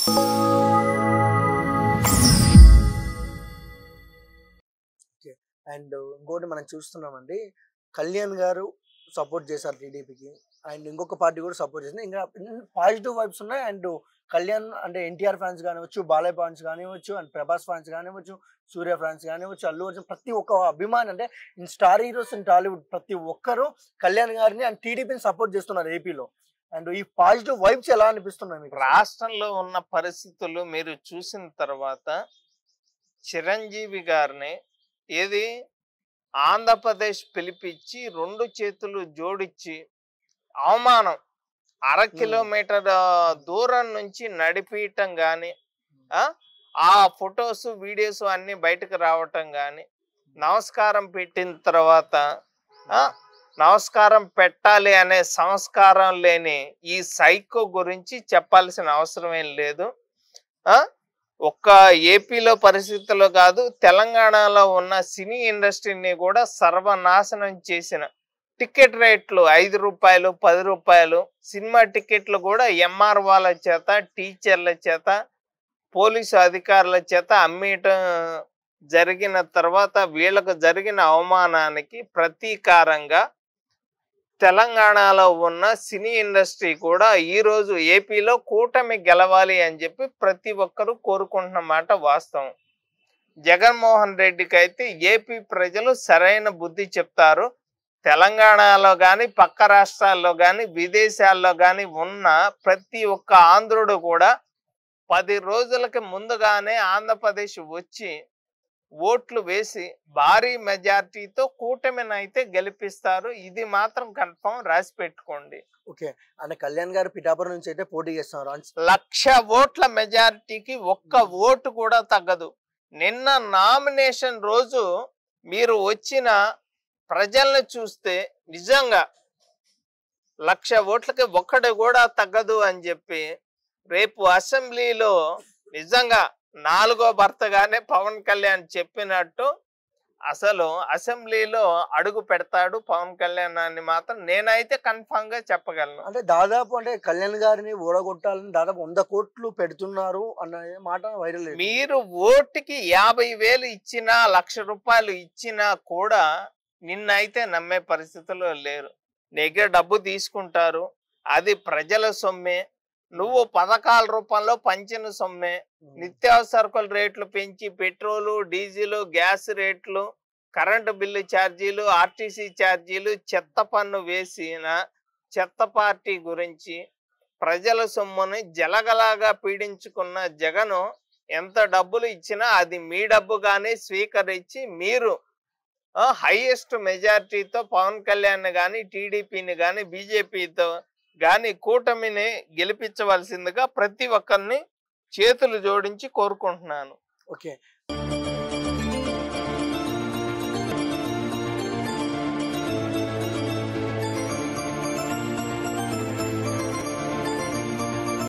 Okay. And ఇంకోటి మనం చూస్తున్నామండి, కళ్యాణ్ గారు సపోర్ట్ చేశారు టీడీపీకి. అండ్ ఇంకొక పార్టీ కూడా సపోర్ట్ చేసింది. ఇంకా పాజిటివ్ వైబ్స్ ఉన్నాయి. అండ్ కళ్యాణ్ అంటే ఎన్టీఆర్ ఫ్యాన్స్ కానివ్వచ్చు, బాలయ్య ఫ్యాన్స్ కానివ్వచ్చు, అండ్ ప్రభాస్ ఫ్యాన్స్ కానివ్వచ్చు, సూర్య ఫ్యాన్స్ కానివ్వచ్చు, అల్లు అర్జున్ ప్రతి ఒక్క అభిమాని అంటే in star heroes in Tollywood ప్రతి ఒక్కరు కళ్యాణ్ గారిని అండ్ టీడీపీని సపోర్ట్ చేస్తున్నారు ఏపీలో. అండ్ ఈ పాజిటివ్ వైబ్స్ ఎలా అనిపిస్తున్నాయి మీకు? రాష్ట్రంలో ఉన్న పరిస్థితులు మీరు చూసిన తర్వాత చిరంజీవి గారిని ఏది ఆంధ్రప్రదేశ్ పిలిపించి 2 చేతులు జోడించి అవమానం, 1/2 కిలోమీటర్ దూరం నుంచి నడిపించటం కానీ, ఆ ఫొటోస్ వీడియోస్ అన్ని బయటకు రావటం కానీ, నమస్కారం పెట్టిన తర్వాత నమస్కారం పెట్టాలి అనే సంస్కారం లేని ఈ సైకో గురించి చెప్పాల్సిన అవసరం ఏం లేదు. ఒక్క ఏపీలో పరిస్థితుల్లో కాదు, తెలంగాణలో ఉన్న సినీ ఇండస్ట్రీని కూడా సర్వనాశనం చేసిన టికెట్ రేట్లు 5 రూపాయలు 10 రూపాయలు సినిమా టికెట్లు కూడా ఎంఆర్ఓల చేత, టీచర్ల చేత, పోలీసు అధికారుల చేత అమ్మేయటం జరిగిన తర్వాత వీళ్ళకు జరిగిన అవమానానికి ప్రతీకారంగా తెలంగాణలో ఉన్న సినీ ఇండస్ట్రీ కూడా ఈరోజు ఏపీలో కూటమి గెలవాలి అని చెప్పి ప్రతి ఒక్కరూ కోరుకుంటున్న మాట వాస్తవం. జగన్మోహన్ రెడ్డికి అయితే ఏపీ ప్రజలు సరైన బుద్ధి చెప్తారు. తెలంగాణలో కానీ, పక్క రాష్ట్రాల్లో కానీ, విదేశాల్లో కానీ ఉన్న ప్రతి ఒక్క ఆంధ్రుడు కూడా 10 రోజులకి ముందుగానే ఆంధ్రప్రదేశ్ వచ్చి ఓట్లు వేసి భారీ మెజార్టీతో కూటమిని అయితే గెలిపిస్తారు. ఇది మాత్రం కన్ఫర్మ్, రాసి పెట్టుకోండి. ఓకే. అంటే కళ్యాణ్ గారు పిఠాపురం నుంచి అయితే పోటీ చేస్తున్నారు. 1,00,000 ఓట్ల మెజారిటీకి ఒక్క ఓటు కూడా తగ్గదు. నిన్న నామినేషన్ రోజు మీరు వచ్చిన ప్రజల్ని చూస్తే నిజంగా 1,00,000 ఓట్లకి ఒక్కటి కూడా తగ్గదు అని చెప్పి రేపు అసెంబ్లీలో నిజంగా 4వ భర్తగానే పవన్ కళ్యాణ్ చెప్పినట్టు అసలు అసెంబ్లీలో అడుగు పెడతాడు పవన్ కళ్యాణ్ అని మాత్రం నేనైతే కన్ఫర్మ్ గా చెప్పగలను. అంటే దాదాపు అంటే కళ్యాణ్ గారిని ఓడగొట్టాలని దాదాపు 100 కోట్లు పెడుతున్నారు అన్న మాట వైరల్. మీరు ఓటుకి 50,000 ఇచ్చినా, 1,00,000 రూపాయలు ఇచ్చినా కూడా నిన్నైతే నమ్మే పరిస్థితుల్లో లేరు. దగ్గర డబ్బు తీసుకుంటారు, అది ప్రజల సొమ్మే. నువ్వు పథకాల రూపంలో పంచిన సొమ్మే. నిత్యావసరకుల రేట్లు పెంచి పెట్రోలు, డీజిల్, గ్యాస్ రేట్లు, కరెంటు బిల్లు ఛార్జీలు, ఆర్టీసీ ఛార్జీలు, చెత్త పన్ను వేసిన చెత్త పార్టీ గురించి ప్రజల సొమ్ముని జలగలాగా పీడించుకున్న జగను ఎంత డబ్బులు ఇచ్చినా అది మీ డబ్బుగానే స్వీకరించి మీరు హైయెస్ట్ మెజారిటీతో పవన్ కళ్యాణ్ కానీ, టీడీపీని కానీ, బీజేపీతో కానీ కూటమిని గెలిపించవలసిందిగా ప్రతి ఒక్కరిని చేతులు జోడించి కోరుకుంటున్నాను. ఓకే.